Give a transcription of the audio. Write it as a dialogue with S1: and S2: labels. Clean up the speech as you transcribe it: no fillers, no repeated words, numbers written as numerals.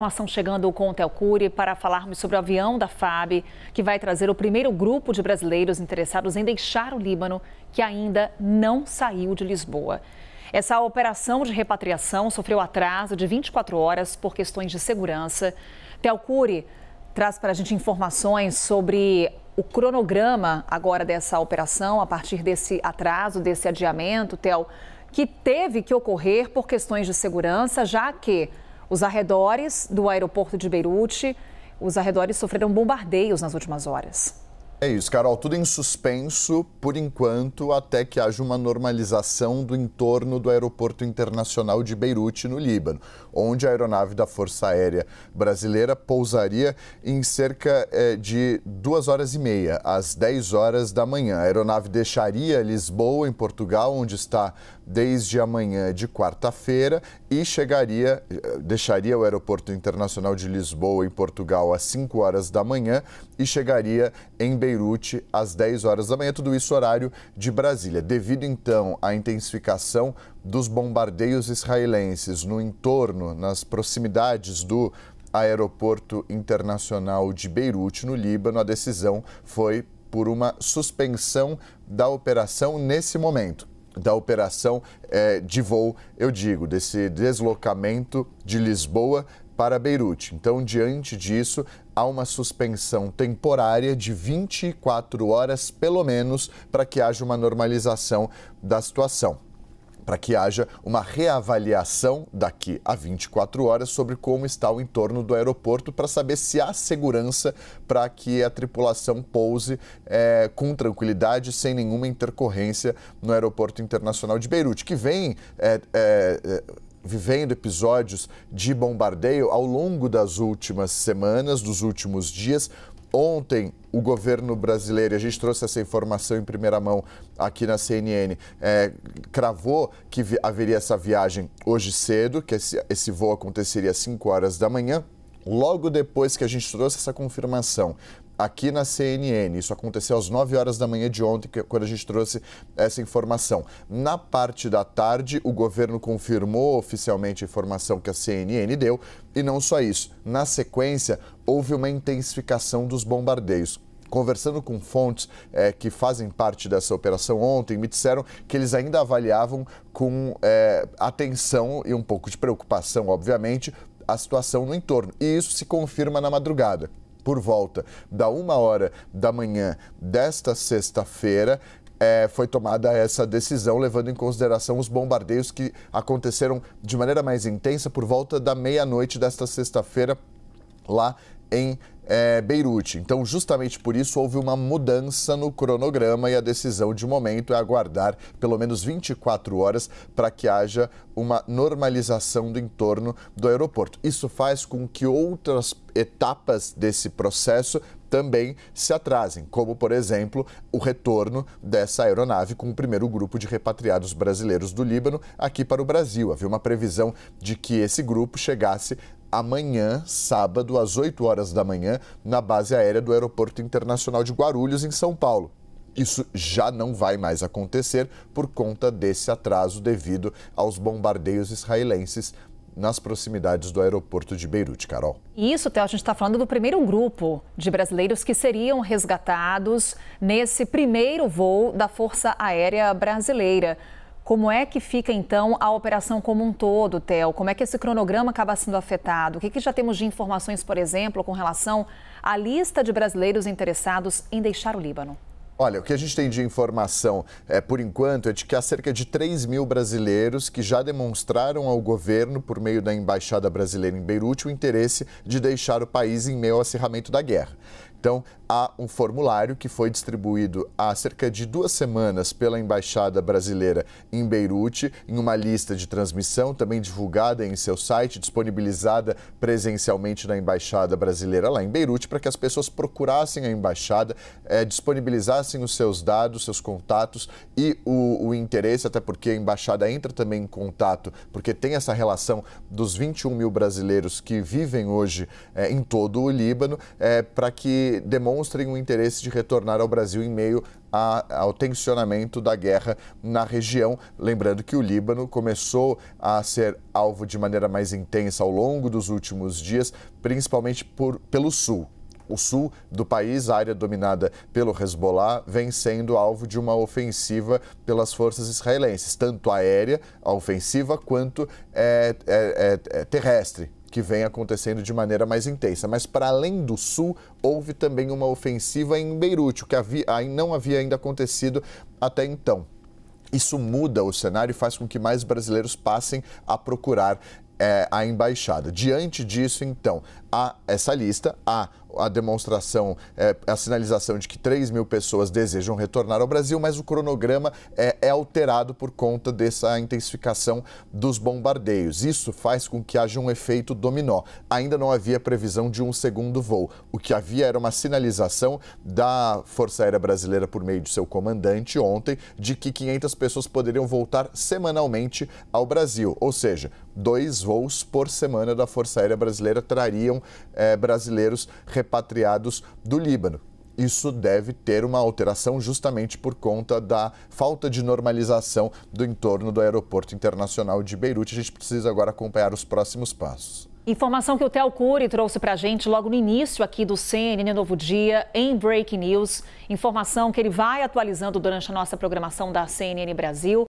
S1: Informação chegando com o Theo Cury para falarmos sobre o avião da FAB, que vai trazer o primeiro grupo de brasileiros interessados em deixar o Líbano, que ainda não saiu de Lisboa. Essa operação de repatriação sofreu atraso de 24 horas por questões de segurança. Theo Cury traz para a gente informações sobre o cronograma agora dessa operação, a partir desse atraso, desse adiamento, Theo, que teve que ocorrer por questões de segurança, já que os arredores do aeroporto de Beirute, os arredores sofreram bombardeios nas últimas horas.
S2: É isso, Carol, tudo em suspenso por enquanto, até que haja uma normalização do entorno do aeroporto internacional de Beirute, no Líbano, onde a aeronave da Força Aérea Brasileira pousaria em cerca de 2h30, às 10 horas da manhã. A aeronave deixaria Lisboa, em Portugal, onde está desde amanhã de quarta-feira, e deixaria o aeroporto internacional de Lisboa, em Portugal, às 5 horas da manhã e chegaria em Beirute às 10 horas da manhã, tudo isso horário de Brasília. Devido, então, à intensificação dos bombardeios israelenses no entorno, nas proximidades do aeroporto internacional de Beirute, no Líbano, a decisão foi por uma suspensão da operação nesse momento. Da operação de voo, eu digo, desse deslocamento de Lisboa para Beirute. Então, diante disso, há uma suspensão temporária de 24 horas, pelo menos, para que haja uma normalização da situação, para que haja uma reavaliação daqui a 24 horas sobre como está o entorno do aeroporto, para saber se há segurança para que a tripulação pouse com tranquilidade, sem nenhuma intercorrência no aeroporto internacional de Beirute, que vem vivendo episódios de bombardeio ao longo das últimas semanas, dos últimos dias. Ontem, o governo brasileiro, e a gente trouxe essa informação em primeira mão aqui na CNN, cravou que haveria essa viagem hoje cedo, que esse voo aconteceria às 5 horas da manhã. Logo depois que a gente trouxe essa confirmação aqui na CNN, isso aconteceu às 9 horas da manhã de ontem, quando a gente trouxe essa informação. Na parte da tarde, o governo confirmou oficialmente a informação que a CNN deu, e não só isso. Na sequência, houve uma intensificação dos bombardeios. Conversando com fontes que fazem parte dessa operação ontem, me disseram que eles ainda avaliavam com atenção e um pouco de preocupação, obviamente, a situação no entorno. E isso se confirma na madrugada. Por volta da 1 hora da manhã desta sexta-feira, foi tomada essa decisão, levando em consideração os bombardeios que aconteceram de maneira mais intensa por volta da meia-noite desta sexta-feira, lá em Beirute. Então, justamente por isso, houve uma mudança no cronograma, e a decisão de momento é aguardar pelo menos 24 horas para que haja uma normalização do entorno do aeroporto. Isso faz com que outras etapas desse processo também se atrasem, como, por exemplo, o retorno dessa aeronave com o primeiro grupo de repatriados brasileiros do Líbano aqui para o Brasil. Havia uma previsão de que esse grupo chegasse amanhã, sábado, às 8 horas da manhã, na base aérea do Aeroporto Internacional de Guarulhos, em São Paulo. Isso já não vai mais acontecer por conta desse atraso devido aos bombardeios israelenses nas proximidades do aeroporto de Beirute, Carol.
S1: Isso, Theo, a gente está falando do primeiro grupo de brasileiros que seriam resgatados nesse primeiro voo da Força Aérea Brasileira. Como é que fica, então, a operação como um todo, Theo? Como é que esse cronograma acaba sendo afetado? O que já temos de informações, por exemplo, com relação à lista de brasileiros interessados em deixar o Líbano?
S2: Olha, o que a gente tem de informação, por enquanto, é de que há cerca de 3.000 brasileiros que já demonstraram ao governo, por meio da Embaixada Brasileira em Beirute, o interesse de deixar o país em meio ao acirramento da guerra. Então, há um formulário que foi distribuído há cerca de 2 semanas pela Embaixada Brasileira em Beirute, em uma lista de transmissão, também divulgada em seu site, disponibilizada presencialmente na Embaixada Brasileira lá em Beirute, para que as pessoas procurassem a Embaixada, disponibilizassem os seus dados, seus contatos e o interesse, até porque a Embaixada entra também em contato, porque tem essa relação dos 21.000 brasileiros que vivem hoje em todo o Líbano, para que que demonstrem o interesse de retornar ao Brasil em meio ao tensionamento da guerra na região. Lembrando que o Líbano começou a ser alvo de maneira mais intensa ao longo dos últimos dias, principalmente pelo sul. O sul do país, a área dominada pelo Hezbollah, vem sendo alvo de uma ofensiva pelas forças israelenses, tanto aérea, a ofensiva, quanto terrestre, que vem acontecendo de maneira mais intensa. Mas, para além do sul, houve também uma ofensiva em Beirute, o que não havia ainda acontecido até então. Isso muda o cenário e faz com que mais brasileiros passem a procurar a embaixada. Diante disso, então, há essa lista, há a demonstração, a sinalização de que 3 mil pessoas desejam retornar ao Brasil, mas o cronograma é alterado por conta dessa intensificação dos bombardeios. Isso faz com que haja um efeito dominó. Ainda não havia previsão de um segundo voo. O que havia era uma sinalização da Força Aérea Brasileira por meio de seu comandante ontem de que 500 pessoas poderiam voltar semanalmente ao Brasil, ou seja, 2 voos por semana da Força Aérea Brasileira trariam brasileiros repatriados do Líbano. Isso deve ter uma alteração justamente por conta da falta de normalização do entorno do Aeroporto Internacional de Beirute. A gente precisa agora acompanhar os próximos passos.
S1: Informação que o Theo Cury trouxe para a gente logo no início aqui do CNN Novo Dia, em Breaking News. Informação que ele vai atualizando durante a nossa programação da CNN Brasil.